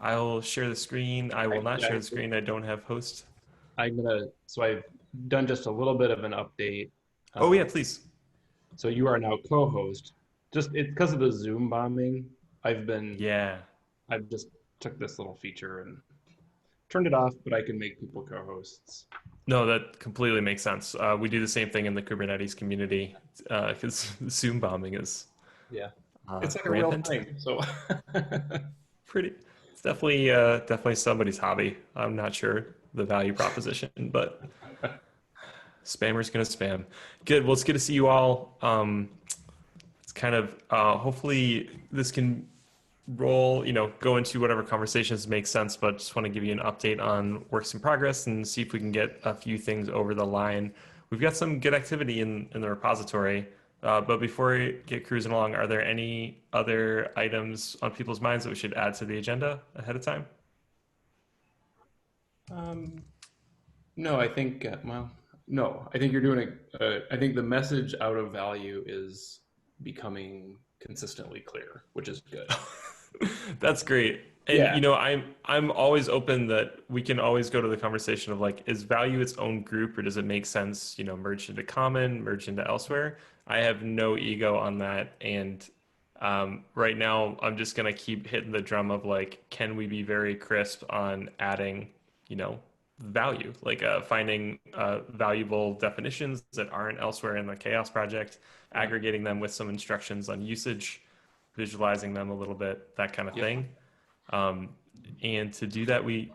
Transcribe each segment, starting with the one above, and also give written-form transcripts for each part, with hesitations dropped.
I'll share the screen. I will not Yeah, share the screen. I don't have host. so I've done just a little bit of an update. Oh yeah, Um, please. so you are now co-host. Just because of the Zoom bombing, I've been, Yeah. I've just took this little feature and turned it off, but I can make people co-hosts. No, that completely makes sense. We do the same thing in the Kubernetes community because Zoom bombing is Yeah, it's like a real rampant. thing. So Pretty. It's definitely somebody's hobby. I'm not sure the value proposition, but spammer's gonna spam. Good. Well, it's good to see you all. It's kind of hopefully this can roll, go into whatever conversations make sense, but just want to give you an update on works in progress and see if we can get a few things over the line. We've got some good activity in the repository, but before we get cruising along, are there any other items on people's minds that we should add to the agenda ahead of time? um, no, I think no, I think you're doing I think the message out of value is becoming consistently clear, which is good. That's great. And Yeah, I'm always open that we can always go to the conversation of like, is value its own group or does it make sense, merge into common, merge into elsewhere? I have no ego on that. And right now I'm just gonna keep hitting the drum of like, can we be very crisp on adding, you know, value, like finding valuable definitions that aren't elsewhere in the chaos project, yeah, aggregating them with some instructions on usage, visualizing them a little bit, that kind of yep. thing. Um, and to do that, we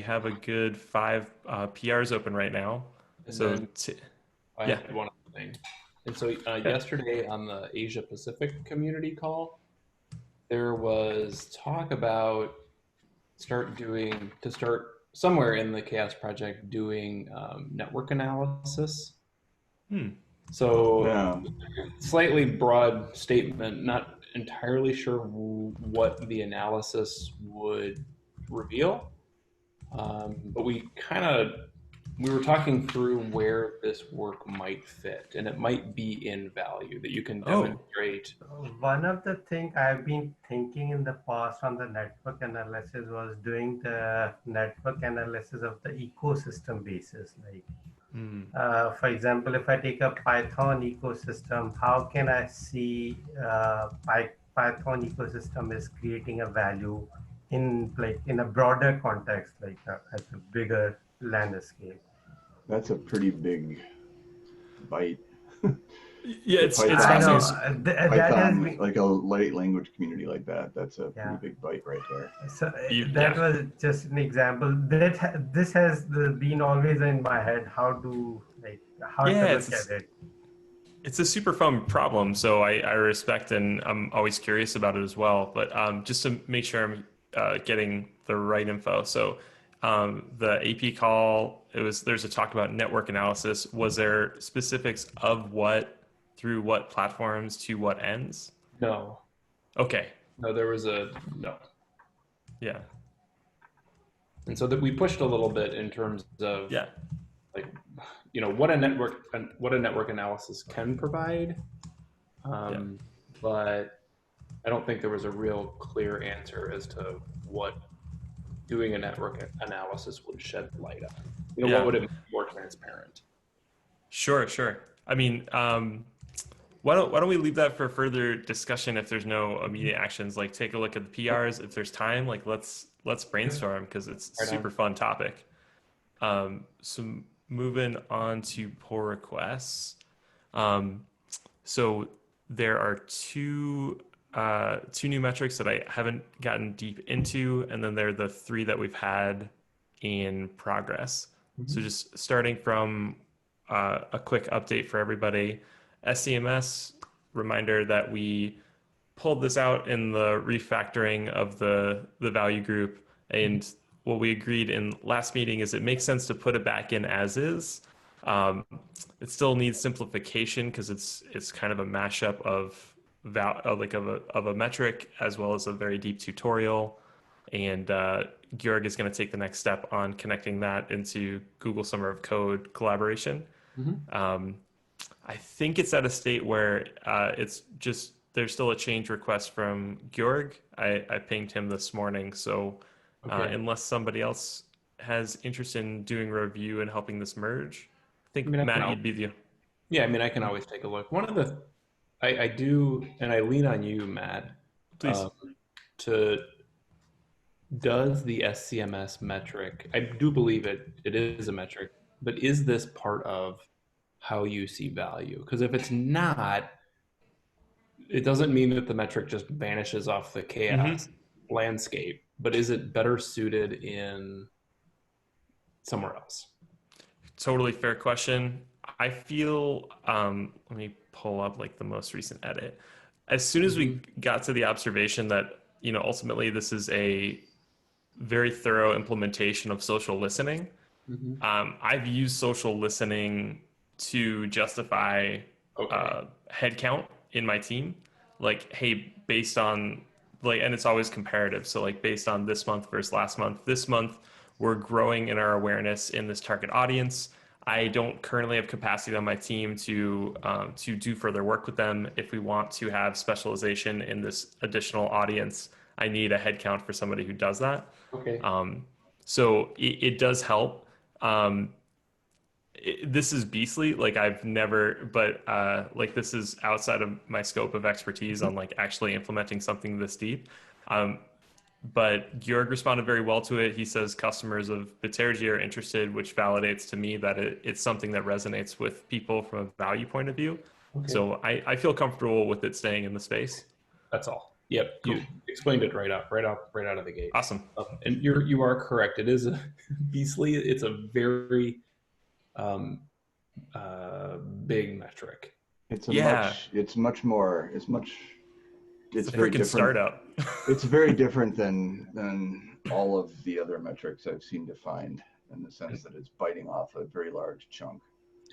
have a good five PRs open right now. And So then I yeah, had one other thing. And so yeah. yesterday on the Asia Pacific community call, there was talk about start somewhere in the Chaos Project doing network analysis. Hmm. So Yeah, slightly broad statement, not entirely sure what the analysis would reveal. But we were talking through where this work might fit, and it might be in value that you can Oh, demonstrate. One of the things I've been thinking in the past on the network analysis was doing the network analysis of the ecosystem basis. Like, hmm. for example, if I take a Python ecosystem, how can I see Python ecosystem is creating a value in like in a broader context, like at a bigger landscape. that's a pretty big bite. Yeah, The it's I know fascinating. that has Python, been, like a light language community like that, that's a pretty yeah. big bite right there. So that Yeah, was just an example. This has been always in my head. How to yeah. look It's at it. it's a super fun problem. So I respect and I'm always curious about it as well. But just to make sure I'm getting the right info. So the AP call, there's a talk about network analysis. Was there specifics of what through what platforms to what ends? No, Okay. no, there was a no, Yeah. and so that we pushed a little bit in terms of Yeah. like what a network analysis can provide, Yeah. um, but I don't think there was a real clear answer as to what doing a network analysis would shed light on. What Yeah. would it make more transparent? Sure, sure. I mean, why don't we leave that for further discussion if there's no immediate actions? Like take a look at the PRs. If there's time, like let's brainstorm because it's a Right super on. fun topic. So moving on to pull requests. Um, so there are two new metrics that I haven't gotten deep into, and then there are the three that we've had in progress. So Mhm. just starting from a quick update for everybody. SCMS reminder that we pulled this out in the refactoring of the value group, and what we agreed in last meeting is it makes sense to put it back in as is. Um, it still needs simplification because it's kind of a mashup of of a metric as well as a very deep tutorial. And Georg is going to take the next step on connecting that into Google Summer of Code collaboration. Mhm. Um, I think it's at a state where it's just there's still a change request from Georg. I pinged him this morning, so Okay. unless somebody else has interest in doing a review and helping this merge. I I think mean, Matt, you'd be the yeah, I mean, I can always take a look. One of the, I do, and I lean on you, Matt, please. um, to does the SCMS metric, I do believe it is a metric, but is this part of how you see value? Because if it's not, it doesn't mean that the metric just vanishes off the Hmm. chaos landscape, but is it better suited in somewhere else? Totally fair question. I feel, let me pull up like the most recent edit. As soon as we Mhm. got to the observation that, ultimately this is a very thorough implementation of social listening, Mhm. I've used social listening to justify Okay. headcount in my team. Like, hey, based on like, and it's always comparative. So, like, based on this month versus last month, this month we're growing in our awareness in this target audience. I don't currently have capacity on my team to do further work with them. If we want to have specialization in this additional audience, I need a headcount for somebody who does that. Okay. So it does help. Um, this is beastly. Like I've never, but like this is outside of my scope of expertise on like actually implementing something this deep. Um, but Georg responded very well to it. He says customers of Bitergi are interested, which validates to me that it's something that resonates with people from a value point of view. Okay. So I feel comfortable with it staying in the space. That's all. Yep, Cool. you explained it right out of the gate. Awesome. And you are correct. It is a beastly. It's a very um, big metric. Yeah. It's it's a very freaking different. startup. It's very different than all of the other metrics I've seen defined in the sense that it's biting off a very large chunk.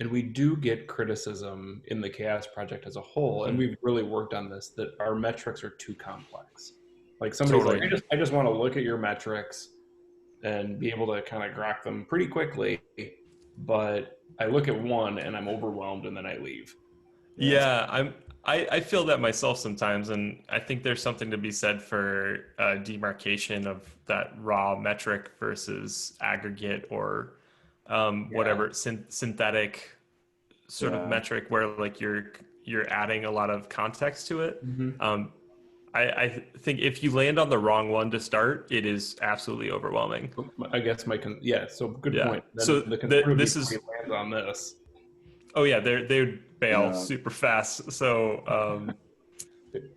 And we do get criticism in the chaos project as a whole, and we've really worked on this, that our metrics are too complex. Like somebody's like, Totally. I just want to look at your metrics and be able to kind of grok them pretty quickly, but I look at one and I'm overwhelmed and then I leave. And Yeah, I feel that myself sometimes, and I think there's something to be said for demarcation of that raw metric versus aggregate or yeah. whatever synthetic sort of Yeah, metric where like you're adding a lot of context to it. Hmm. Um, I think if you land on the wrong one to start, it is absolutely overwhelming. I guess yeah, so good Yeah. point. Then So the concern would be this somebody is lands on this. oh yeah, they would bail yeah, super fast. So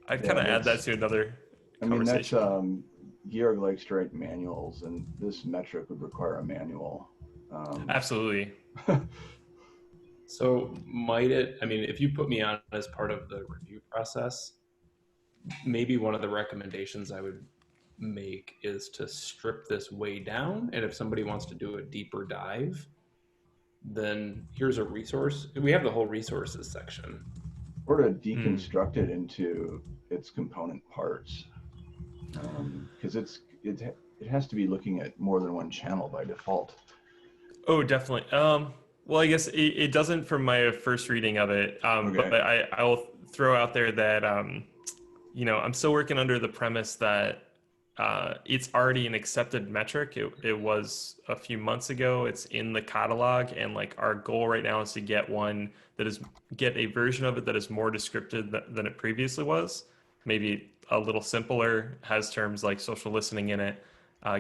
I'd kind yeah. of add that to another I mean, that's conversation. Georg likes to write manuals, and this metric would require a manual. Um, Absolutely. So might it, I mean, if you put me on as part of the review process, maybe one of the recommendations I would make is to strip this way down. And if somebody wants to do a deeper dive, then here's a resource. We have the whole resources section. or to Hmm. deconstruct it into its component parts, because it has to be looking at more than one channel by default. Oh, definitely. Well, I guess it doesn't from my first reading of it. But Okay. I will throw out there that I'm still working under the premise that it's already an accepted metric. It was a few months ago. It's in the catalog, and like our goal right now is to get a version of it that is more descriptive than it previously was. Maybe a little simpler, has terms like social listening in it.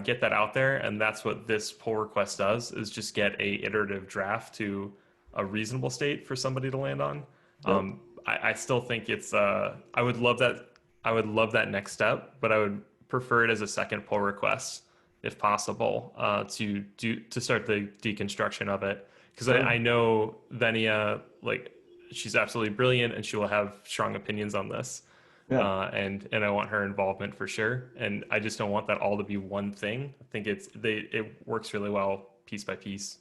Get that out there, and that's what this pull request does: is just get a iterative draft to a reasonable state for somebody to land on. Yep. I still think it's I would love that. I would love that next step, but I would prefer it as a second pull request if possible to start the deconstruction of it, because Sure. I know Venia, like, she's absolutely brilliant and she will have strong opinions on this, Yeah. and I want her involvement for sure, and I just don't want that all to be one thing. I think it works really well piece by piece.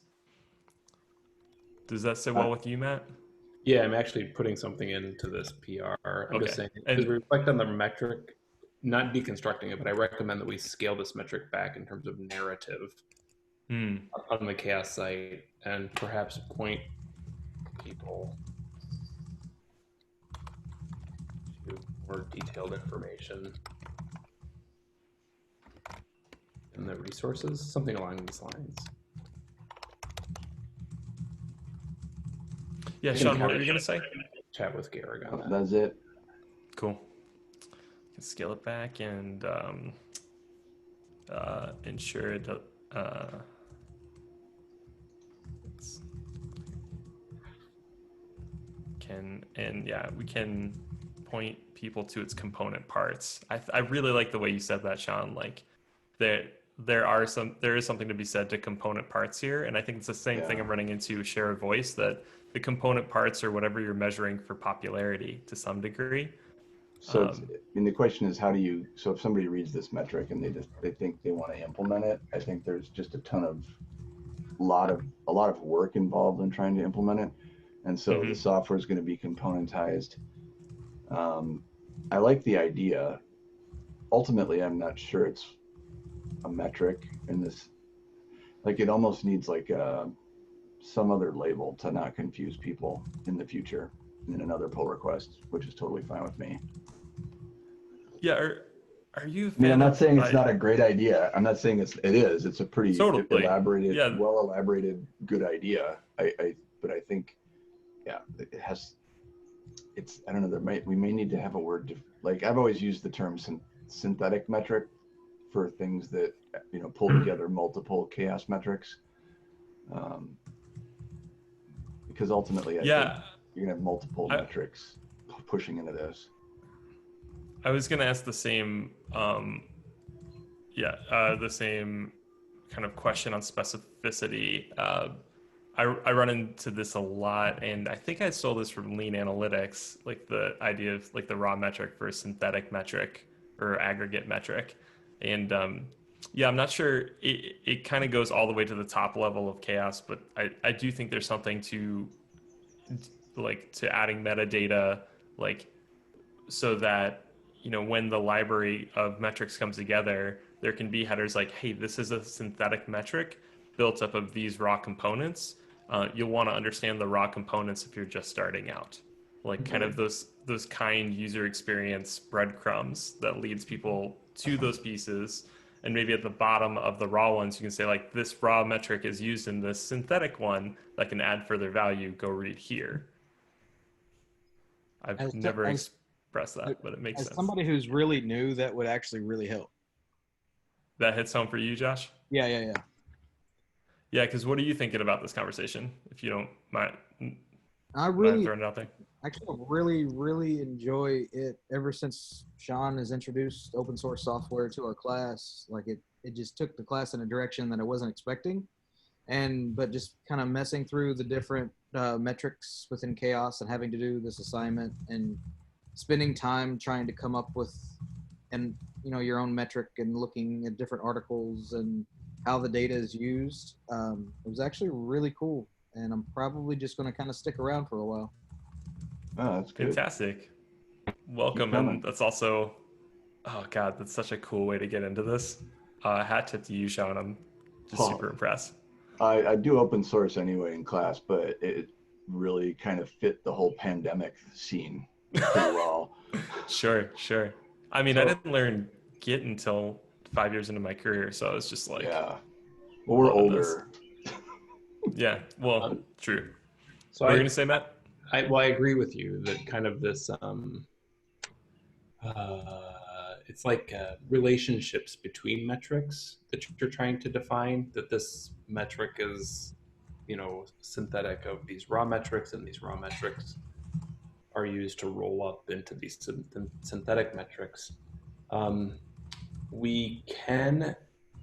Does that sit Uh, well with you, Matt? Yeah, I'm actually putting something into this PR. I'm just Okay. saying, as And we reflect on the metric, not deconstructing it, but I recommend that we scale this metric back in terms of narrative hmm, on the chaos site and perhaps point people to more detailed information in the resources, something along these lines. Yeah, Sean, what were you going to say? Chat with Garrick on that. That's it. Cool. Can scale it back and ensure it. We can point people to its component parts. I really like the way you said that, Sean. Like there is something to be said to component parts here, and I think it's the same thing I'm running into share of voice, that the component parts are whatever you're measuring for popularity to some degree. So the question is, how do you? So if somebody reads this metric and they think they want to implement it, I think there's just a lot of work involved in trying to implement it, and so the software is going to be componentized. I like the idea. Ultimately, I'm not sure it's a metric in this. Like it almost needs like some other label to not confuse people in the future in another pull request, which is totally fine with me. Yeah, are you? I mean, I'm not saying it's not a great idea. I'm not saying it is. It's a pretty elaborated, well elaborated, good idea. But I think, yeah, it has. It's I don't know. We may need to have a word like I've always used the term synthetic metric for things that pull together multiple CHAOSS metrics. Because ultimately, I think you're gonna have multiple metrics pushing into this. I was gonna ask the same, the same kind of question on specificity. I run into this a lot, and I think I stole this from Lean Analytics, like the idea of like the raw metric versus synthetic metric or aggregate metric. And I'm not sure it kind of goes all the way to the top level of CHAOSS, but I do think there's something to adding metadata, like so that when the library of metrics comes together, there can be headers like, hey, this is a synthetic metric built up of these raw components. You'll want to understand the raw components if you're just starting out, like kind of those kind user experience breadcrumbs that leads people to those pieces. And maybe at the bottom of the raw ones, you can say like, this raw metric is used in this synthetic one that can add further value. Go read here. I've never expressed that, but it makes sense. As somebody who's really new, that would actually really help. That hits home for you, Josh? Yeah. Yeah, because what are you thinking about this conversation, if you don't mind? I really throwing it out there. Actually, really enjoy it. Ever since Sean has introduced open source software to our class, like it just took the class in a direction that I wasn't expecting. But just kind of messing through the different metrics within CHAOSS and having to do this assignment and spending time trying to come up with your own metric and looking at different articles and how the data is used. It was actually really cool, and I'm probably just going to kind of stick around for a while. Oh, that's good. Fantastic. Welcome. And that's also, oh God, that's such a cool way to get into this. Hat tip to you, Sean. I'm just super impressed. I do open source anyway in class, but it really kind of fit the whole pandemic scene pretty well. Sure. I mean, I didn't learn Git until 5 years into my career, so it's just like, yeah. Well, we're older. Yeah, well, true. So what are you gonna say, Matt? I agree with you that kind of this it's like relationships between metrics that you're trying to define, that this metric is synthetic of these raw metrics, and these raw metrics are used to roll up into these synthetic metrics.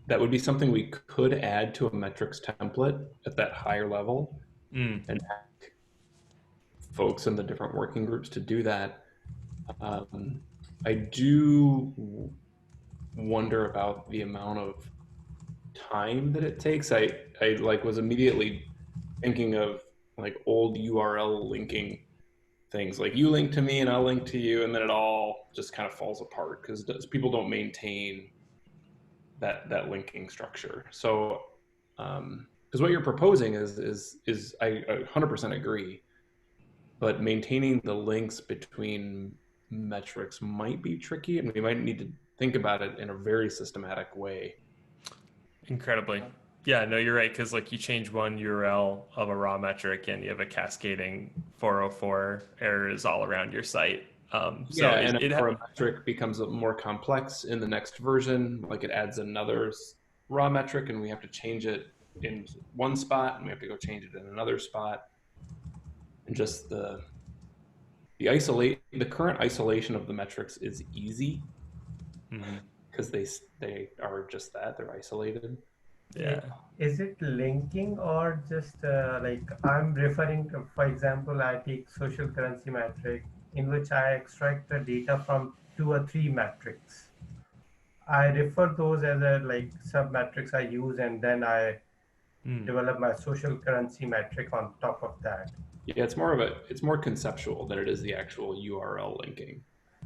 That would be something we could add to a metrics template at that higher level and ask folks in the different working groups to do that. I do wonder about the amount of time that it takes. I was immediately thinking of like old URL linking things, like you link to me and I'll link to you, and then it all just kind of falls apart because people don't maintain that linking structure. So because what you're proposing is I 100% agree, but maintaining the links between metrics might be tricky, and we might need to think about it in a very systematic way. Incredibly. Yeah, no, you're right. Because like you change one URL of a raw metric and you have a cascading 404 errors all around your site. So Yeah, and a metric becomes more complex in the next version. Like it adds another raw metric, and we have to change it in one spot, and we have to go change it in another spot. And just the current isolation of the metrics is easy because they are just that, they're isolated. Yeah. Is it linking or just like I'm referring to, for example, I take social currency metric in which I extract the data from 2 or 3 metrics. I refer those as a like sub metrics I use, and then I develop my social currency metric on top of that. Yeah, it's more conceptual than it is the actual URL linking.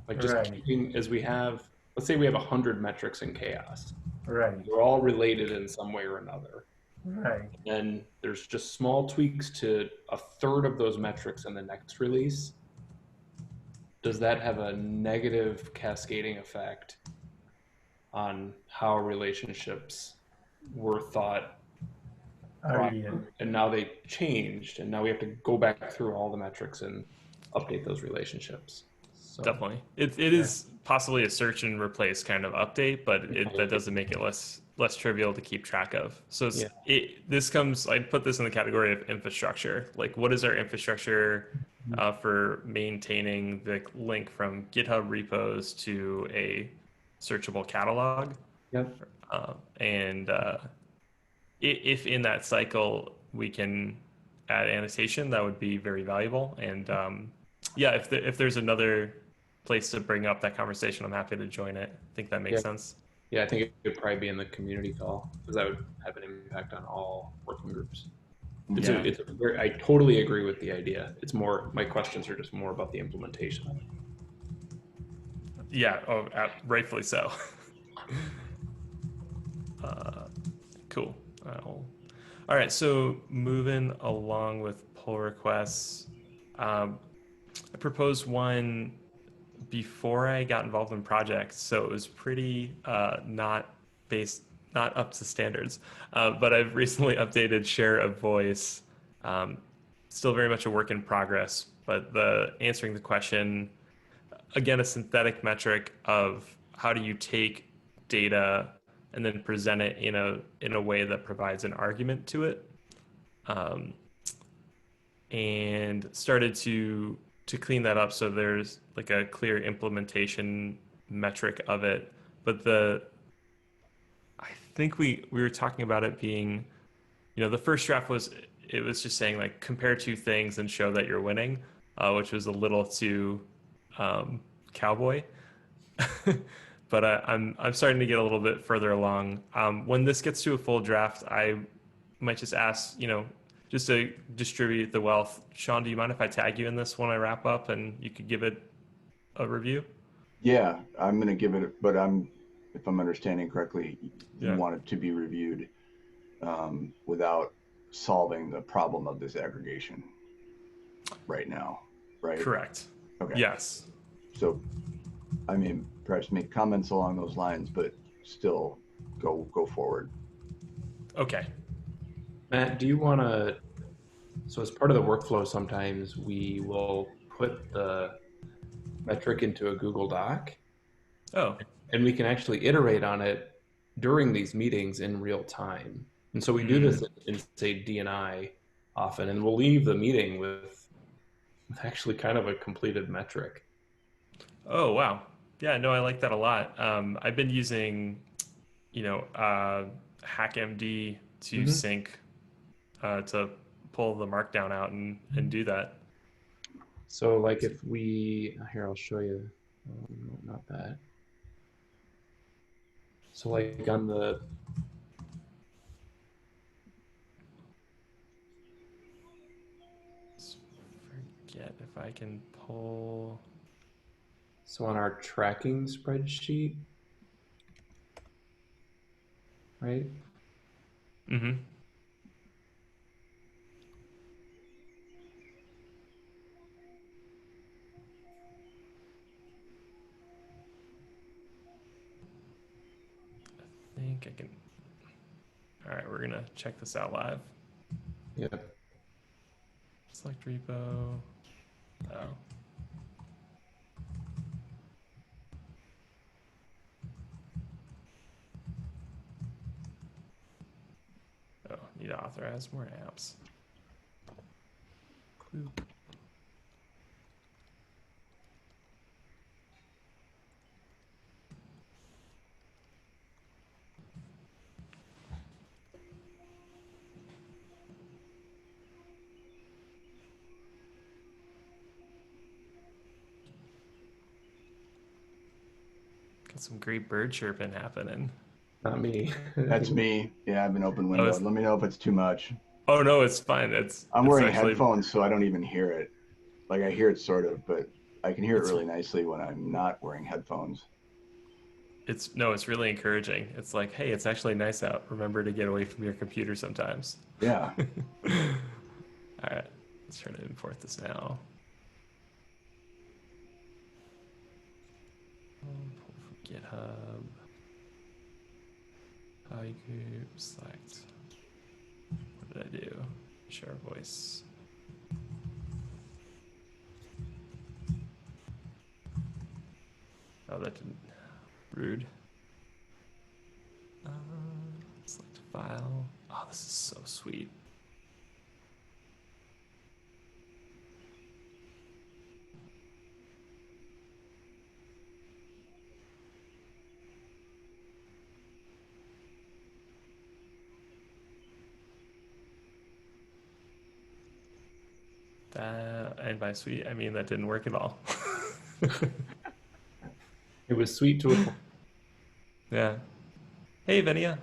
Like just Right. keeping as we have, let's say we have 100 metrics in CHAOSS. Right. They're all related in some way or another. Right. And there's just small tweaks to a third of those metrics in the next release. Does that have a negative cascading effect on how relationships were thought Earlier. and now they changed, and now we have to go back through all the metrics and update those relationships? So definitely, it is possibly a search and replace kind of update, but that doesn't make it less trivial to keep track of. So this comes, I'd put this in the category of infrastructure. Like, what is our infrastructure for maintaining the link from GitHub repos to a searchable catalog? Yep. And if in that cycle we can add annotation, that would be very valuable. And yeah, if there's another place to bring up that conversation, I'm happy to join it. I think that makes sense. Yeah, I think it would probably be in the community call because that would have an impact on all working groups. I totally agree with the idea. It's more, my questions are just more about the implementation of it. Yeah, rightfully so. Cool. All right, so moving along with pull requests, I proposed one before I got involved in projects, so it was pretty not up to standards. But I've recently updated share of voice. Still very much a work in progress, but answering the question, again, a synthetic metric of how do you take data and then present it in a way that provides an argument to it, and started to clean that up so there's like a clear implementation metric of it. But I think we were talking about it being, the first draft was, it was just saying like compare 2 things and show that you're winning, which was a little too cowboy. But I'm starting to get a little bit further along. When this gets to a full draft, I might just ask, just to distribute the wealth. Sean, do you mind if I tag you in this when I wrap up and you could give it a review? Yeah, I'm going to give it, but if I'm understanding correctly, you want it to be reviewed without solving the problem of this aggregation right now, right? Correct. Okay. Yes. So, I mean, perhaps make comments along those lines, but still go forward. Okay. Matt, do you want to, so as part of the workflow, sometimes we will put the metric into a Google Doc. Oh. And we can actually iterate on it during these meetings in real time. And so we do this in say D&I often, and we'll leave the meeting with actually kind of a completed metric. Oh, wow. Yeah, no, I like that a lot. I've been using, HackMD to sync, to pull the markdown out and do that. So like if here, I'll show you, no, not that. So like on the, Forget if I can pull. so on our tracking spreadsheet, right? Mm-hmm. I think I can. All right, we're gonna check this out live. Yep. Select repo. Oh. Oh, need to authorize more apps. Boop. Got some great bird chirping happening. Not me. That's me. Yeah, I've been open windowed. Let me know if it's too much. Oh no, it's fine. I'm it's wearing actually... headphones, so I don't even hear it. Like I hear it sort of, but I can hear it really nicely when I'm not wearing headphones. It's really encouraging. It's like, hey, it's actually nice out. Remember to get away from your computer sometimes. Yeah. All right, let's try to import this now. Pull from GitHub. Value group, select. What did I do? Share voice. Oh, that didn't. Rude. Select file. Oh, this is so sweet. And by sweet, I mean that didn't work at all. It was sweet to a point. Yeah. Hey, Venia.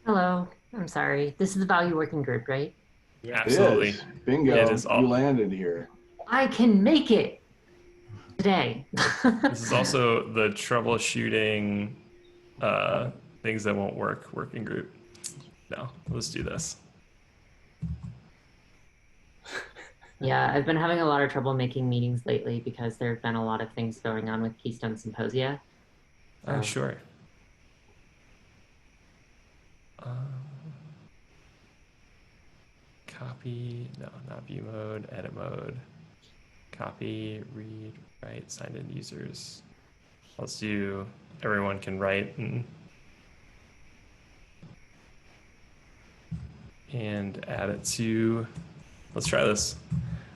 Hello. I'm sorry. This is the value working group, right? Yeah. Absolutely. It is. Bingo. It is You landed here. I can make it today. This is also the troubleshooting things that won't work working group. No, let's do this. Yeah, I've been having a lot of trouble making meetings lately because there have been a lot of things going on with Keystone Symposia. Oh, sure. Copy, no, not view mode, edit mode. Copy, read, write, signed in users. Let's do, everyone can write and add it to, let's try this.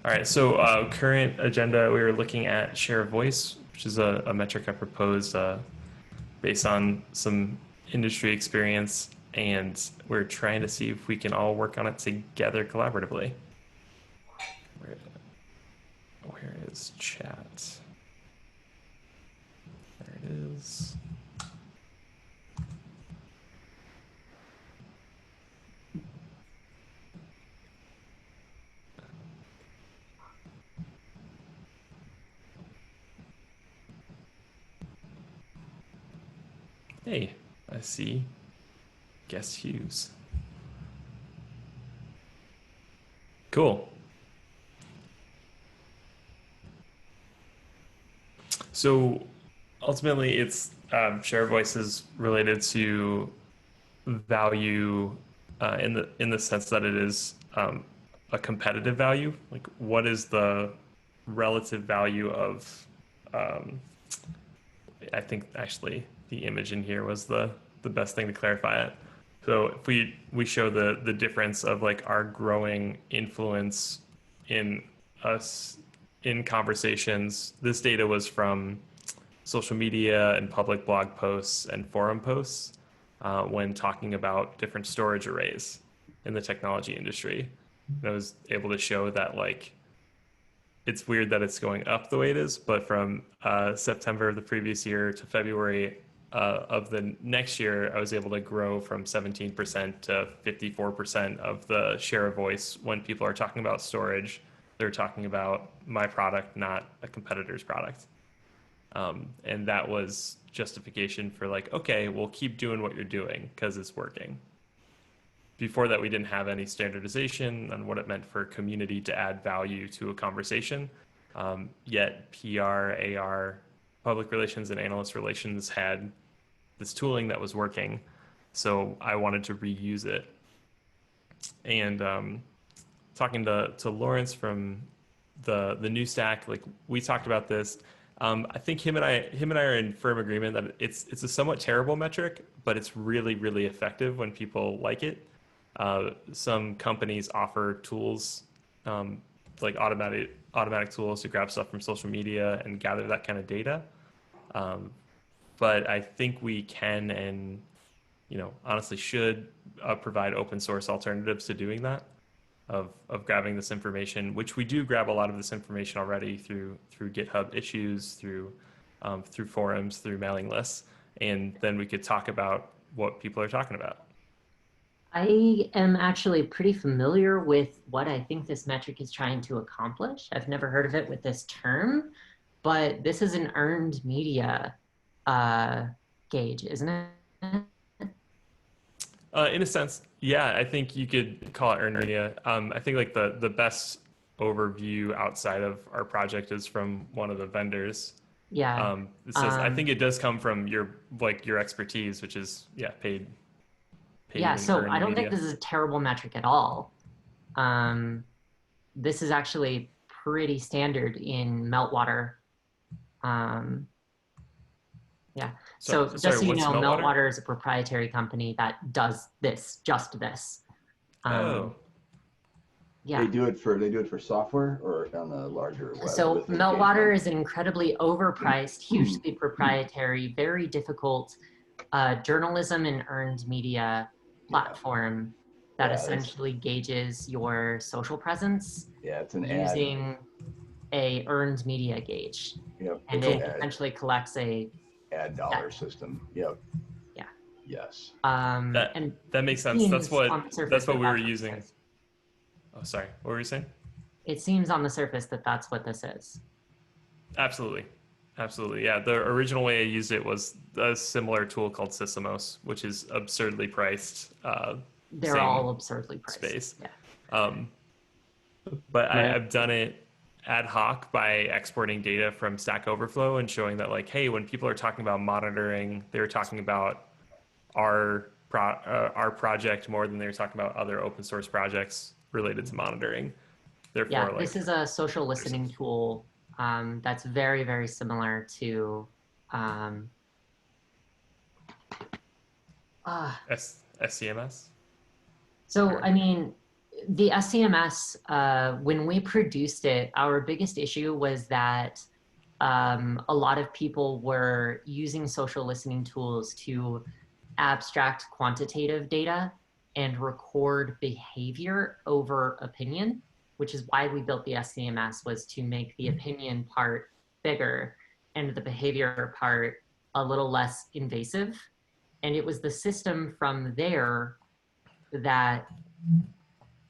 All right, so current agenda, we were looking at share of voice, which is a metric I proposed based on some industry experience, and we're trying to see if we can all work on it together collaboratively. Where is chat? There it is. Hey, I see. Guess Hughes. Cool. So ultimately, it's share voices related to value in the sense that it is a competitive value. Like, what is the relative value of? I think actually the image in here was the best thing to clarify it. So if we show the difference of like our growing influence in us in conversations. This data was from social media and public blog posts and forum posts when talking about different storage arrays in the technology industry. And I was able to show that like it's weird that it's going up the way it is, but from September of the previous year to February of the next year, I was able to grow from 17% to 54% of the share of voice when people are talking about storage. They're talking about my product, not a competitor's product. And that was justification for like, okay, we'll keep doing what you're doing because it's working. Before that, we didn't have any standardization on what it meant for a community to add value to a conversation. Yet PR, AR, public relations, and analyst relations had this tooling that was working. So I wanted to reuse it. And talking to Lawrence from the new stack, like we talked about this. I think him and I are in firm agreement that it's a somewhat terrible metric, but it's really, really effective when people like it. Some companies offer tools, like automatic tools to grab stuff from social media and gather that kind of data. Um, but I think we can and honestly should provide open source alternatives to doing that, of grabbing this information, which we do grab a lot of this information already through GitHub issues, through forums, through mailing lists, and then we could talk about what people are talking about. I am actually pretty familiar with what I think this metric is trying to accomplish. I've never heard of it with this term, but this is an earned media gauge, isn't it? In a sense, yeah, I think you could call it earned media. I think like the best overview outside of our project is from one of the vendors. Yeah. It says I think it does come from your expertise, which is paid. Yeah, so I don't media. think this is a terrible metric at all. This is actually pretty standard in Meltwater. Yeah. So just so you know, Meltwater is a proprietary company that does this, just this. Oh. Yeah. They do it for software or on the larger web. So Meltwater is an incredibly overpriced, hugely proprietary, very difficult journalism and earned media platform that essentially gauges your social presence. Yeah, it's an using a earned media gauge. Yep. And it essentially collects a ad dollar system. Yep. Yeah. Yes. That makes sense. That's what we were using. Oh, sorry. What were you saying? It seems on the surface that that's what this is. Absolutely. Yeah. The original way I used it was a similar tool called Sysomos, which is absurdly priced. They're all absurdly priced. Space. Yeah. But I've done it ad hoc by exporting data from Stack Overflow and showing that, like, hey, when people are talking about monitoring, they're talking about our project more than they're talking about other open source projects related to monitoring. Therefore, this is a social listening tool that's very, very similar to SCMS. So, I mean, the SCMS, when we produced it, our biggest issue was that a lot of people were using social listening tools to abstract quantitative data and record behavior over opinion, which is why we built the SCMS, was to make the opinion part bigger and the behavior part a little less invasive. And it was the system from there that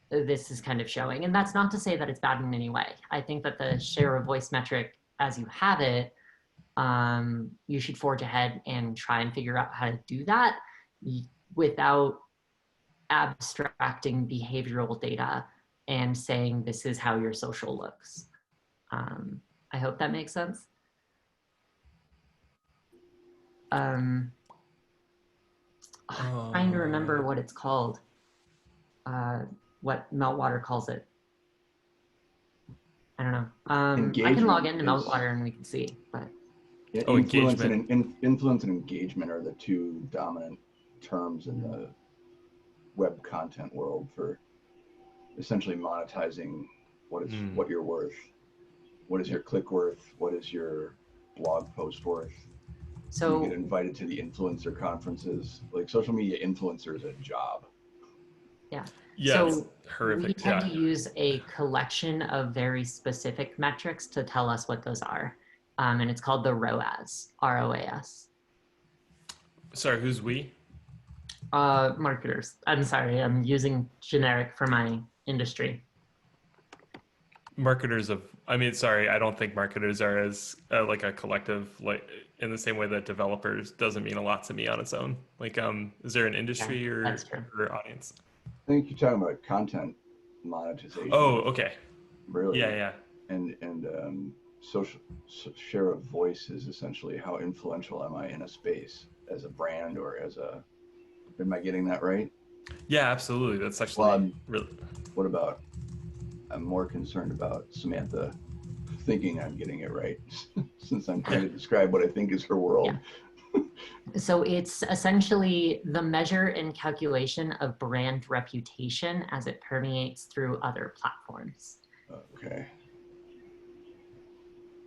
this is kind of showing. And that's not to say that it's bad in any way. I think that the share of voice metric, as you have it, you should forge ahead and try and figure out how to do that without abstracting behavioral data and saying this is how your social looks. I hope that makes sense. I'm trying to remember what it's called, what Meltwater calls it. I don't know. I can log into Meltwater and we can see, but. Yeah, influence and engagement are the two dominant terms in the web content world for essentially monetizing what you're worth. What is your click worth? What is your blog post worth? So you get invited to the influencer conferences. Like, social media influencer is a job. Yeah. Yeah, so horrific. We tend to use a collection of very specific metrics to tell us what those are. And it's called the ROAS, ROAS. Sorry, who's we? Marketers. I'm sorry, I'm using generic for my industry. Marketers of, I don't think marketers are as like a collective, like in the same way that developers doesn't mean a lot to me on its own. Like, is there an industry or audience? I think you're talking about content monetization. Oh, okay. Really? Yeah. And social share of voice is essentially how influential am I in a space as a brand or as a Am I getting that right? Yeah, absolutely. That's actually really. What about? I'm more concerned about Samantha thinking I'm getting it right, since I'm trying to describe what I think is her world. Yeah. So it's essentially the measure and calculation of brand reputation as it permeates through other platforms. Okay.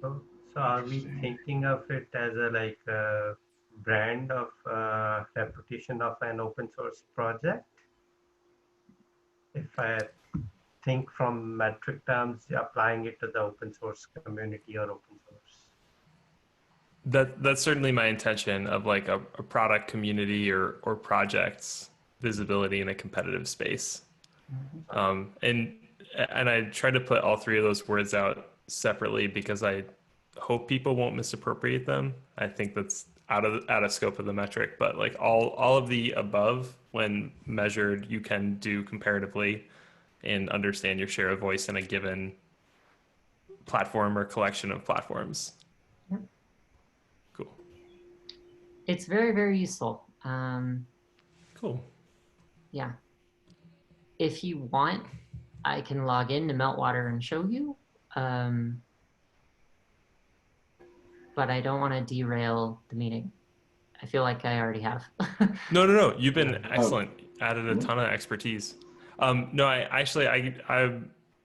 So are we thinking of it as a like a brand of reputation of an open source project? If I think from metric terms, applying it to the open source community or open source. That's certainly my intention of like a product community or projects visibility in a competitive space. And I try to put all three of those words out separately because I hope people won't misappropriate them. I think that's out of scope of the metric, but like all of the above, when measured, you can do comparatively and understand your share of voice in a given platform or collection of platforms. Yep. Cool. It's very, very useful. Cool. Yeah. If you want, I can log in to Meltwater and show you. But I don't want to derail the meeting. I feel like I already have. No. You've been excellent. Added a ton of expertise. No,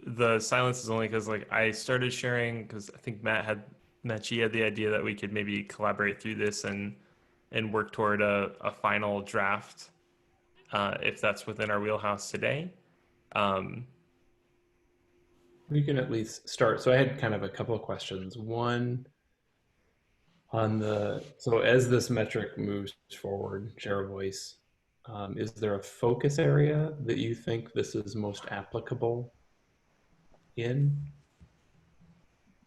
the silence is only because like I started sharing because I think Matt G had the idea that we could maybe collaborate through this and work toward a final draft if that's within our wheelhouse today. We can at least start. So I had kind of a couple of questions. One on so as this metric moves forward, share of voice, is there a focus area that you think this is most applicable in?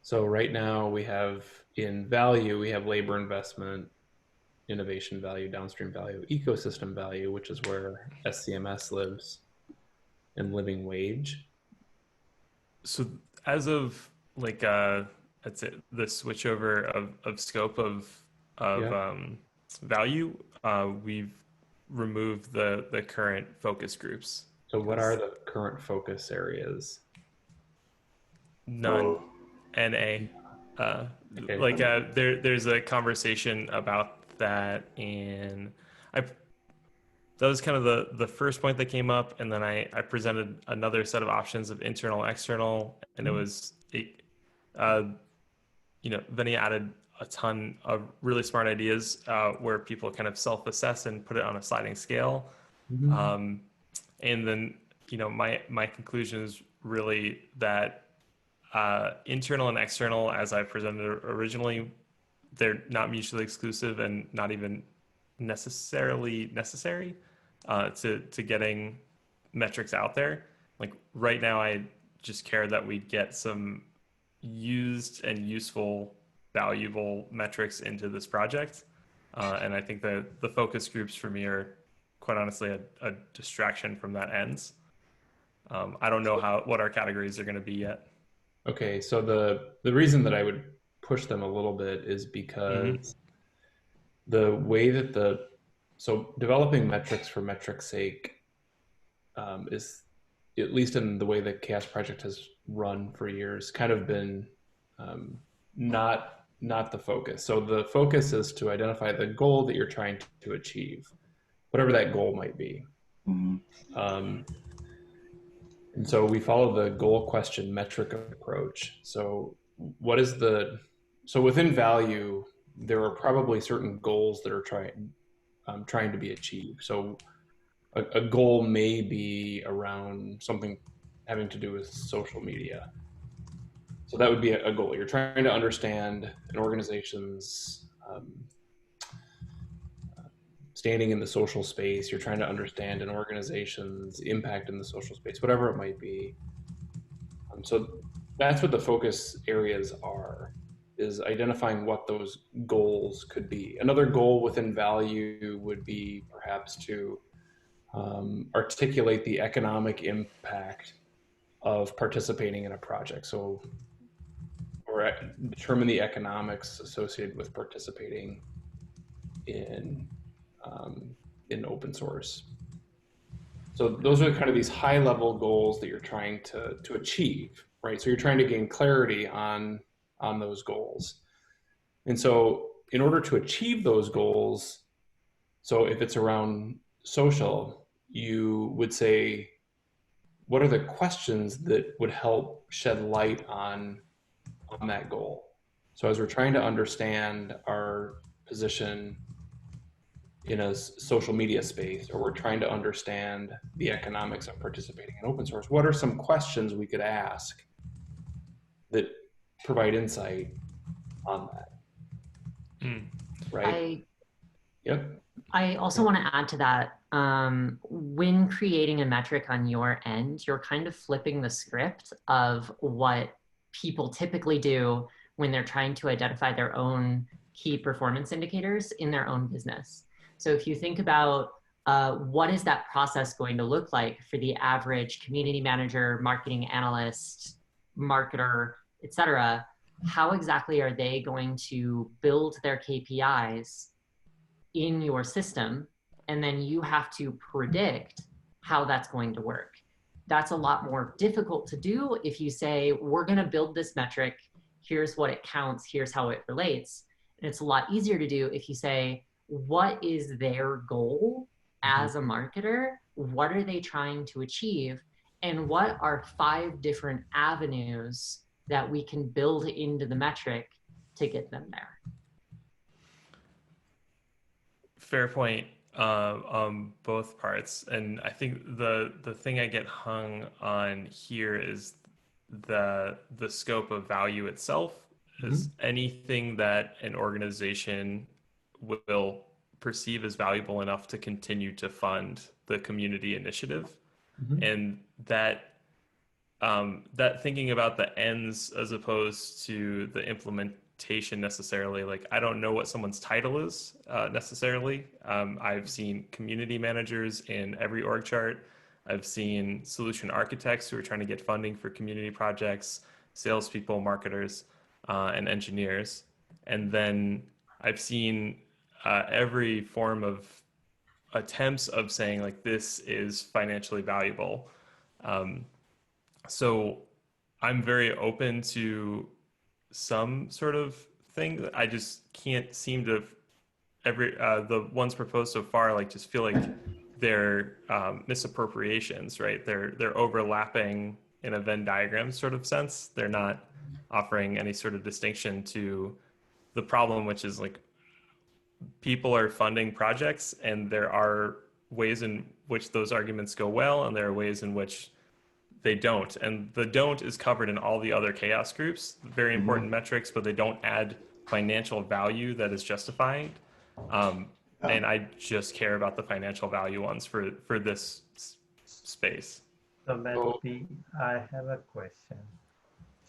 So right now we have in value, we have labor investment, innovation value, downstream value, ecosystem value, which is where SCMS lives, and living wage. So as of like that's it, the switch over of scope of value, we've removed the current focus groups. So what are the current focus areas? None. NA. Okay. Like there's a conversation about that, and that was kind of the first point that came up, and then I presented another set of options of internal, external, and it was Vinny added a ton of really smart ideas where people kind of self-assess and put it on a sliding scale. And then my conclusion is really that internal and external, as I presented originally, they're not mutually exclusive and not even necessarily necessary to getting metrics out there. Like right now, I just care that we get some used and useful, valuable metrics into this project. And I think that the focus groups for me are quite honestly a distraction from that ends. I don't know what our categories are going to be yet. Okay, so the reason that I would push them a little bit is because the way that so developing metrics for metrics' sake is, at least in the way that CHAOSS project has run for years, kind of been not the focus. So the focus is to identify the goal that you're trying to achieve, whatever that goal might be. And so we follow the goal question metric approach. So so within value, there are probably certain goals that are trying to be achieved. So a goal may be around something having to do with social media. So that would be a goal. You're trying to understand an organization's standing in the social space. You're trying to understand an organization's impact in the social space, whatever it might be. So that's what the focus areas are, is identifying what those goals could be. Another goal within value would be perhaps to articulate the economic impact of participating in a project. So, or determine the economics associated with participating in in open source. So those are kind of these high level goals that you're trying to achieve, right? So you're trying to gain clarity on those goals. And so in order to achieve those goals, so if it's around social, you would say, what are the questions that would help shed light on that goal? So as we're trying to understand our position in a social media space, or we're trying to understand the economics of participating in open source, what are some questions we could ask that provide insight on that? Right? Yep. I also want to add to that. When creating a metric on your end, you're kind of flipping the script of what people typically do when they're trying to identify their own key performance indicators in their own business. So if you think about what is that process going to look like for the average community manager, marketing analyst, marketer, et cetera, how exactly are they going to build their KPIs in your system? And then you have to predict how that's going to work. That's a lot more difficult to do if you say, we're going to build this metric, here's what it counts, here's how it relates. And it's a lot easier to do if you say, what is their goal as a marketer? What are they trying to achieve? And what are 5 different avenues that we can build into the metric to get them there? Fair point on both parts. And I think the thing I get hung on here is the scope of value itself. Is anything that an organization will perceive as valuable enough to continue to fund the community initiative. And that that thinking about the ends as opposed to the implementation necessarily, like I don't know what someone's title is necessarily. I've seen community managers in every org chart. I've seen solution architects who are trying to get funding for community projects, salespeople, marketers, and engineers. And then I've seen every form of attempts of saying like this is financially valuable. So I'm very open to some sort of thing. I just can't seem to the ones proposed so far like just feel like they're misappropriations, right? They're overlapping in a Venn diagram sort of sense. They're not offering any sort of distinction to the problem, which is like people are funding projects, and there are ways in which those arguments go well, and there are ways in which they don't. And the don't is covered in all the other CHAOSS groups, very important metrics, but they don't add financial value that is justifying. And I just care about the financial value ones for this space. So Matthew, I have a question.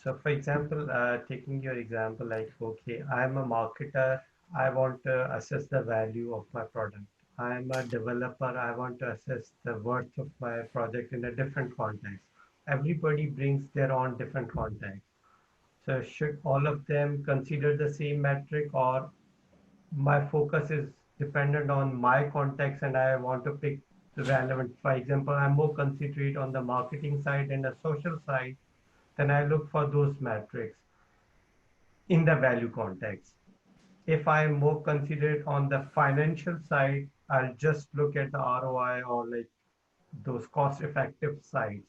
So for example, taking your example, like, okay, I'm a marketer, I want to assess the value of my product. I'm a developer, I want to assess the worth of my project in a different context. Everybody brings their own different context. So should all of them consider the same metric, or my focus is dependent on my context and I want to pick the relevant? For example, I'm more concentrate on the marketing side and the social side, then I look for those metrics in the value context. If I'm more considered on the financial side, I'll just look at the ROI or like those cost effective sides.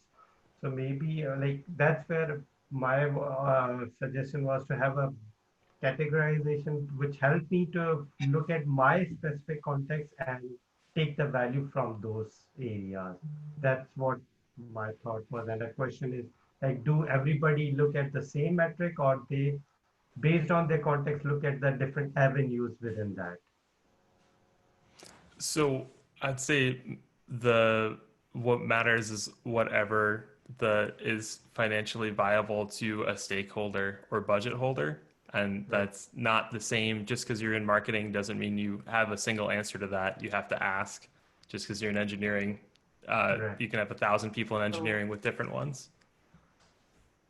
So maybe like that's where my suggestion was to have a categorization which helped me to look at my specific context and take the value from those areas. That's what my thought was. And the question is, like, do everybody look at the same metric, or they, based on their context, look at the different avenues within that? So I'd say what matters is whatever is financially viable to a stakeholder or budget holder. And that's not the same. Just because you're in marketing doesn't mean you have a single answer to that. You have to ask. Just because you're in engineering, you can have 1,000 people in engineering with different ones.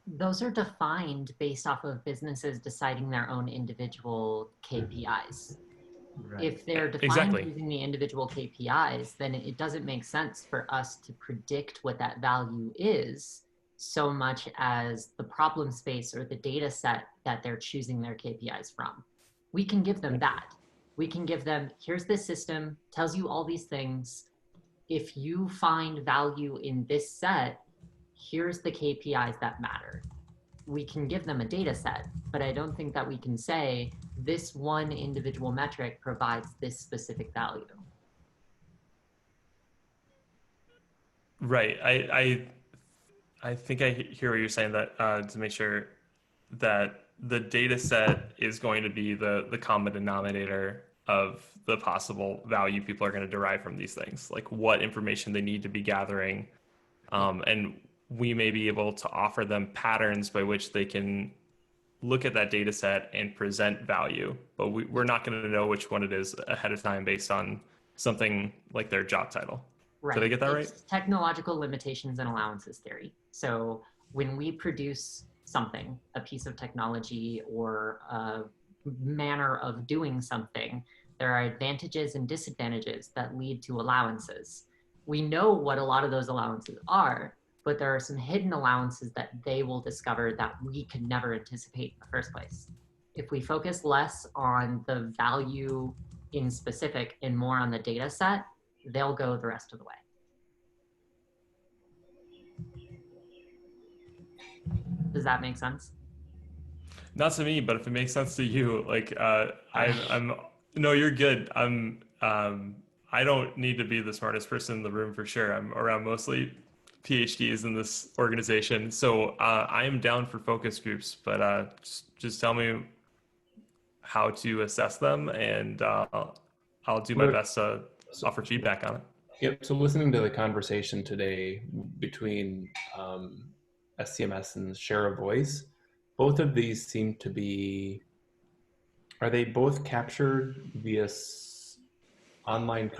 Those are defined based off of businesses deciding their own individual KPIs. Right. If they're defined using the individual KPIs, then it doesn't make sense for us to predict what that value is so much as the problem space or the data set that they're choosing their KPIs from. We can give them that. We can give them, here's this system, tells you all these things. If you find value in this set, here's the KPIs that matter. We can give them a data set, but I don't think that we can say this one individual metric provides this specific value. Right. I think I hear what you're saying, that to make sure that the data set is going to be the common denominator of the possible value people are going to derive from these things, like what information they need to be gathering. And we may be able to offer them patterns by which they can look at that data set and present value, but we're not going to know which one it is ahead of time based on something like their job title. Right. Did I get that right? Technological limitations and allowances theory. So when we produce something, a piece of technology or a manner of doing something, there are advantages and disadvantages that lead to allowances. We know what a lot of those allowances are, but there are some hidden allowances that they will discover that we could never anticipate in the first place. If we focus less on the value in specific and more on the data set, they'll go the rest of the way. Does that make sense? Not to me, but if it makes sense to you, like I'm no, you're good. I don't need to be the smartest person in the room for sure. I'm around mostly PhDs in this organization, so I am down for focus groups, but just tell me how to assess them, and I'll do my best to offer feedback on it. Yep. So listening to the conversation today between SCMS and share of voice, both of these seem to be, are they both captured via online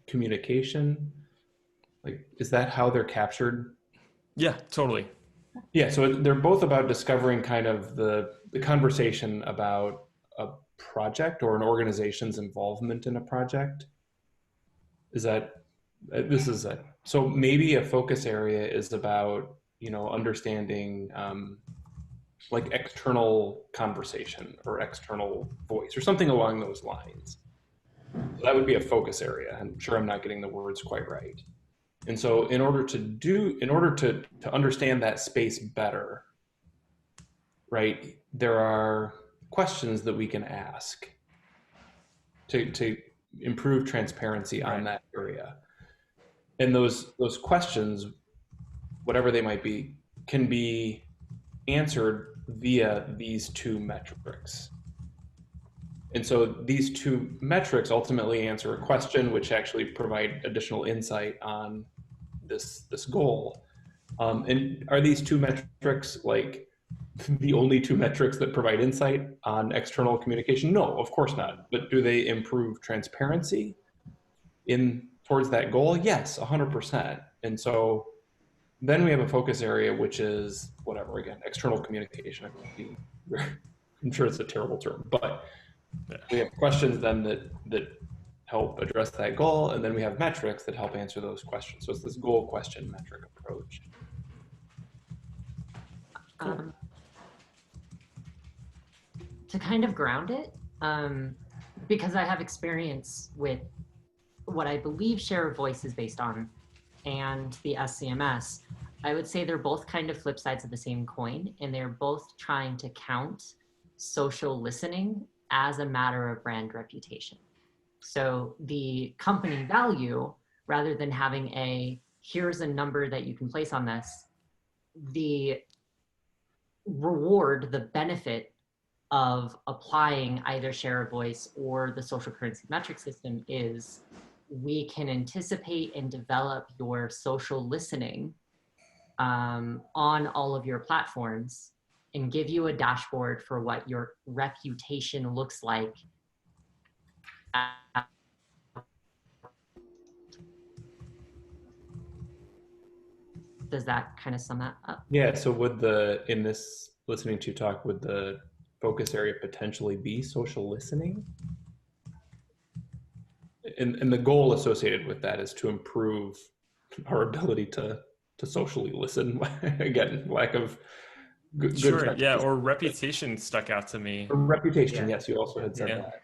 communication? Like, is that how they're captured? Yeah, totally. Yeah, so they're both about discovering kind of the conversation about a project or an organization's involvement in a project. Is that, so maybe a focus area is about, understanding like external conversation or external voice or something along those lines. So that would be a focus area. I'm sure I'm not getting the words quite right. And so in order to understand that space better, right, there are questions that we can ask to improve transparency on that area. And those questions, whatever they might be, can be answered via these two metrics. And so these two metrics ultimately answer a question, which actually provide additional insight on this goal. And are these two metrics like the only two metrics that provide insight on external communication? No, of course not. But do they improve transparency towards that goal? Yes, 100%. And so then we have a focus area, which is whatever, again, external communication. I'm sure it's a terrible term, but we have questions then that help address that goal, and then we have metrics that help answer those questions. So it's this goal, question, metric approach. To kind of ground it, because I have experience with what I believe share of voice is based on and the SCMS, I would say they're both kind of flip sides of the same coin, and they're both trying to count social listening as a matter of brand reputation. So the company value, rather than having here's a number that you can place on this, the reward, the benefit of applying either share of voice or the social currency metric system is we can anticipate and develop your social listening on all of your platforms and give you a dashboard for what your reputation looks like. Does that kind of sum that up? Yeah, so in this listening to talk, would the focus area potentially be social listening? and the goal associated with that is to improve our ability to socially listen. Again, lack of good sure, yeah, or reputation stuck out to me. Or reputation, yes, you also had said that.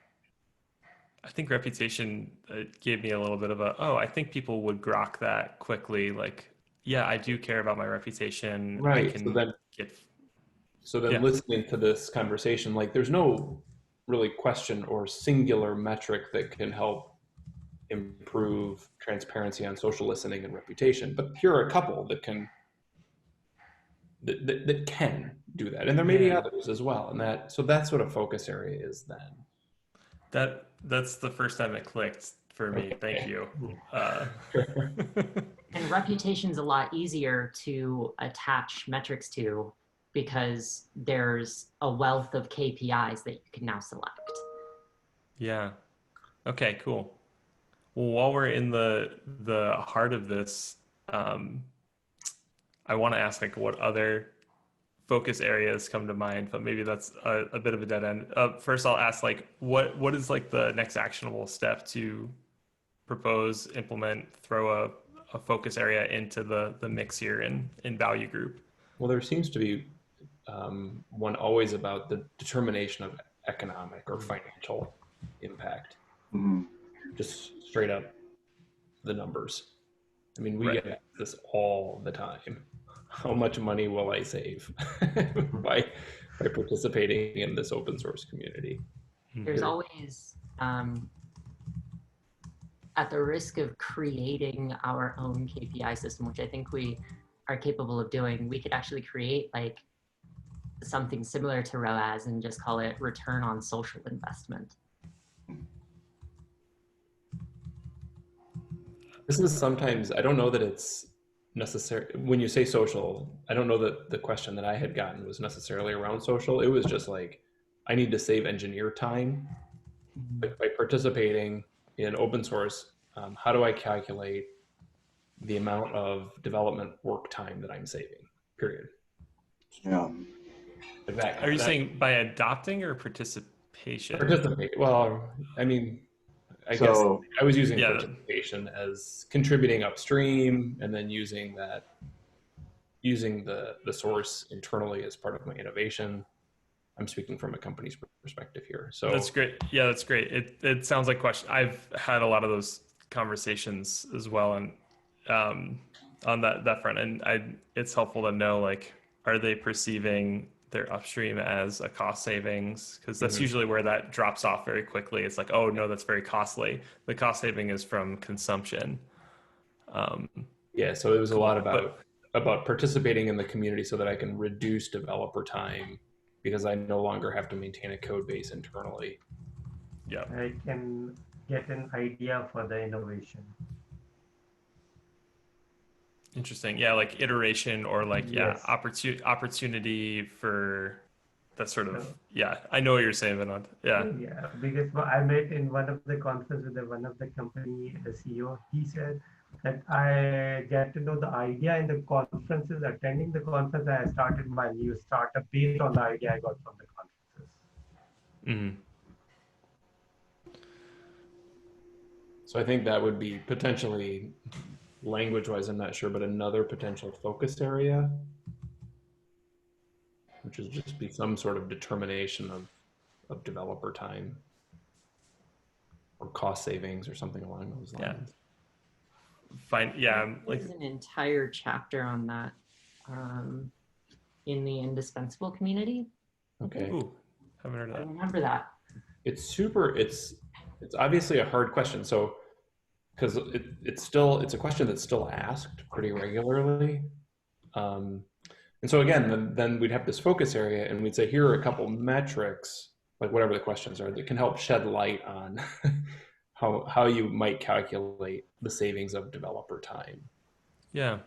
I think reputation gave me a little bit of a, oh, I think people would grok that quickly. Like, yeah, I do care about my reputation. Right. I can so then listening to this conversation, like there's no really question or singular metric that can help improve transparency on social listening and reputation, but here are a couple that can do that, and there may be others as well, and so that's what a focus area is then. That's the first time it clicked for me. Okay. Thank you. And reputation's a lot easier to attach metrics to because there's a wealth of KPIs that you can now select. Yeah. Okay, cool. Well, while we're in the heart of this, I want to ask like what other focus areas come to mind, but maybe that's a bit of a dead end. First, I'll ask like what is like the next actionable step to propose, implement, throw a focus area into the mix here in value group? Well, there seems to be one always about the determination of economic or financial impact. Just straight up the numbers. I mean, we get this all the time. How much money will I save by participating in this open source community? There's always, at the risk of creating our own KPI system, which I think we are capable of doing, we could actually create like something similar to ROAS and just call it return on social investment. This is sometimes, I don't know that it's necessary. When you say social, I don't know that the question that I had gotten was necessarily around social. It was just like, I need to save engineer time by participating in open source. How do I calculate the amount of development work time that I'm saving, period? Yeah. Are you saying by adopting or participation? Participate. Well, I mean, I guess I was using participation as contributing upstream and then using the source internally as part of my innovation. I'm speaking from a company's perspective here. So that's great. Yeah, that's great. It sounds like question. I've had a lot of those conversations as well, and on that front, and it's helpful to know like, are they perceiving their upstream as a cost savings? Because that's usually where that drops off very quickly. It's like, oh no, that's very costly. The cost saving is from consumption. Yeah, so it was a lot about participating in the community so that I can reduce developer time because I no longer have to maintain a code base internally. Yeah, I can get an idea for the innovation. Interesting. Yeah, like iteration or like opportunity for that sort of I know what you're saying, Vinod. Yeah, because I met in one of the conferences with one of the company, the CEO. He said that I get to know the idea in the conferences, attending the conference. I started my new startup based on the idea I got from the conferences. So I think that would be potentially, language-wise, I'm not sure, but another potential focus area, which is just be some sort of determination of developer time or cost savings or something along those lines. Fine. Yeah. There's an entire chapter on that in the indispensable community. Okay. Ooh, haven't heard of that. I remember that. It's obviously a hard question. So, because it's a question that's still asked pretty regularly. And so again, then we'd have this focus area and we'd say, here are a couple metrics, like whatever the questions are, that can help shed light on how you might calculate the savings of developer time. Yeah.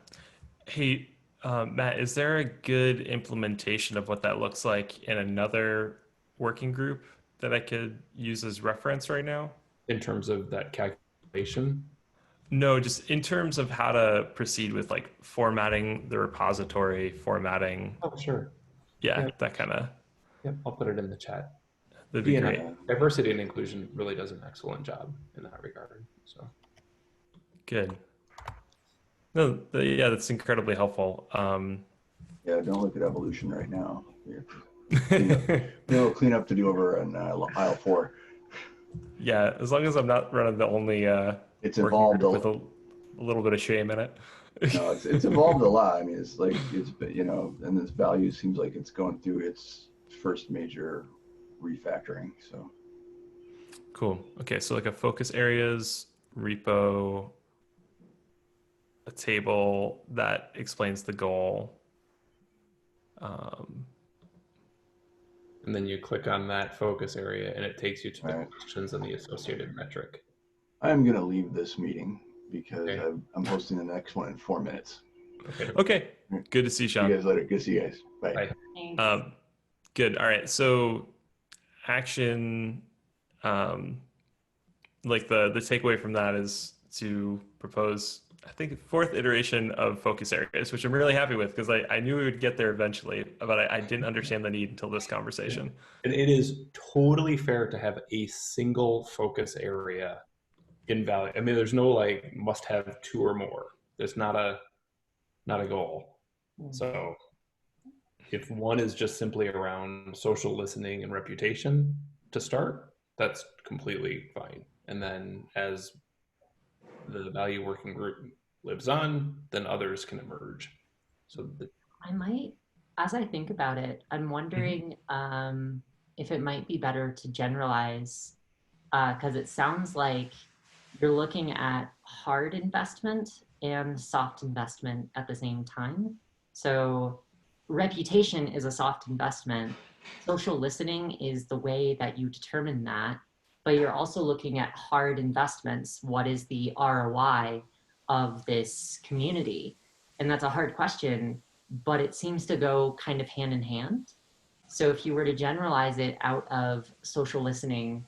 Hey, Matt, is there a good implementation of what that looks like in another working group that I could use as reference right now? In terms of that calculation? No, just in terms of how to proceed with like formatting the repository, formatting. Oh, sure. Yeah, that kind of. Yep, I'll put it in the chat. that'd be great. Diversity and inclusion really does an excellent job in that regard. So good. No, yeah, that's incredibly helpful. Yeah, don't look at evolution right now. Clean up to do over on aisle 4. Yeah, as long as I'm not running the only it's evolved with a little bit of shame in it. No, it's evolved a lot. I mean, it's like and this value seems like it's going through its first major refactoring. So cool. Okay, so like a focus areas repo, a table that explains the goal. And then you click on that focus area and it takes you to the questions and the associated metric. I'm going to leave this meeting because I'm hosting the next one in 4 minutes. Okay. Good to see you, Sean. See you guys later. Good to see you guys. Bye. Bye. Good. All right. So action, like the takeaway from that is to propose, I think, 4th iteration of focus areas, which I'm really happy with because I knew we would get there eventually, but I didn't understand the need until this conversation. And it is totally fair to have a single focus area in value. I mean, there's no like must have 2 or more. There's not a goal. So if one is just simply around social listening and reputation to start, that's completely fine. And then as the value working group lives on, then others can emerge. So I might, as I think about it, I'm wondering if it might be better to generalize, because it sounds like you're looking at hard investment and soft investment at the same time. So reputation is a soft investment. Social listening is the way that you determine that, but you're also looking at hard investments. What is the ROI of this community? And that's a hard question, but it seems to go kind of hand in hand. So if you were to generalize it out of social listening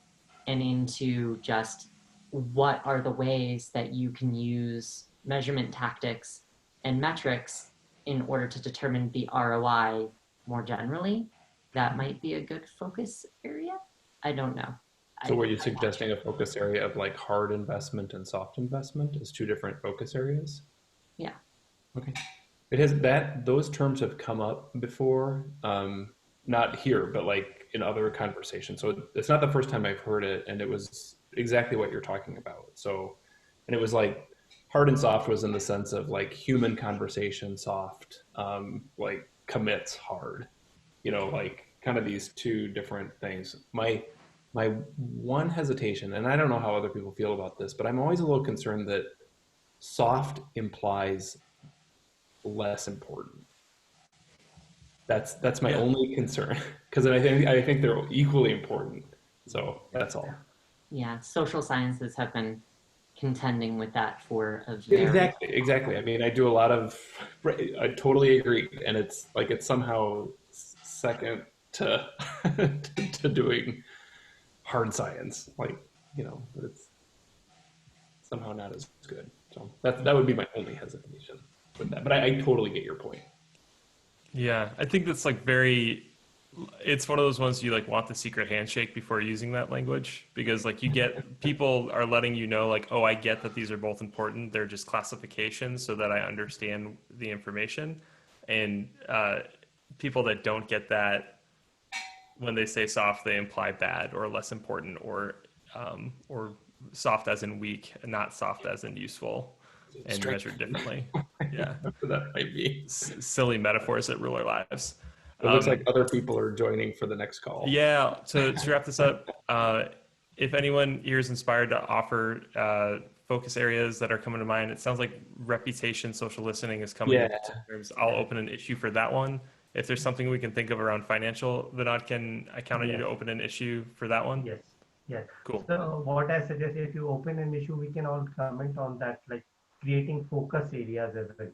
and into just what are the ways that you can use measurement tactics and metrics in order to determine the ROI more generally, that might be a good focus area. I don't know. So were you suggesting a focus area of like hard investment and soft investment as 2 different focus areas? Yeah. Okay. It has those terms have come up before, not here, but like in other conversations. So it's not the first time I've heard it, and it was exactly what you're talking about. So, and it was like hard and soft was in the sense of like human conversation soft, like commits hard, like kind of these 2 different things. My one hesitation, and I don't know how other people feel about this, but I'm always a little concerned that soft implies less important. That's my only concern, because I think they're equally important. So that's all. Yeah, social sciences have been contending with that for a very exactly. I mean, I do a lot of. I totally agree, and it's like it's somehow second to to doing hard science, like but it's somehow not as good. So that would be my only hesitation with that. But I totally get your point. Yeah, I think that's like it's one of those ones you like want the secret handshake before using that language, because like you get people are letting you know like, oh, I get that these are both important. They're just classifications so that I understand the information. And people that don't get that, when they say soft, they imply bad or less important or soft as in weak and not soft as in useful and measured differently. Yeah. That might be silly metaphors that rule our lives. It looks like other people are joining for the next call. Yeah. To wrap this up, if anyone here is inspired to offer focus areas that are coming to mind, it sounds like reputation, social listening is coming. I'll open an issue for that one. If there's something we can think of around financial, Vinod, I count on you to open an issue for that one? Yes. Yeah. Cool. So what I suggest, if you open an issue, we can all comment on that, like creating focus areas as a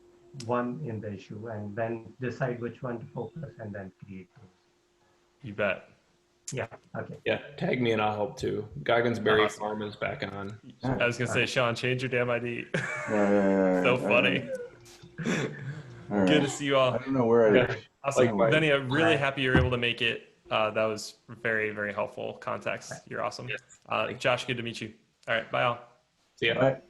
one in the issue, and then decide which one to focus and then create those. You bet. Yeah. Okay. Yeah. Tag me and I'll help too. Goggins Berry Farm is back on. I was gonna say, Sean, change your damn ID. So funny. Good to see you all. I don't know where I. Awesome. Benny, I'm really happy you're able to make it. That was very, very helpful context. You're awesome. Josh, good to meet you. All right, bye all. See ya. Bye.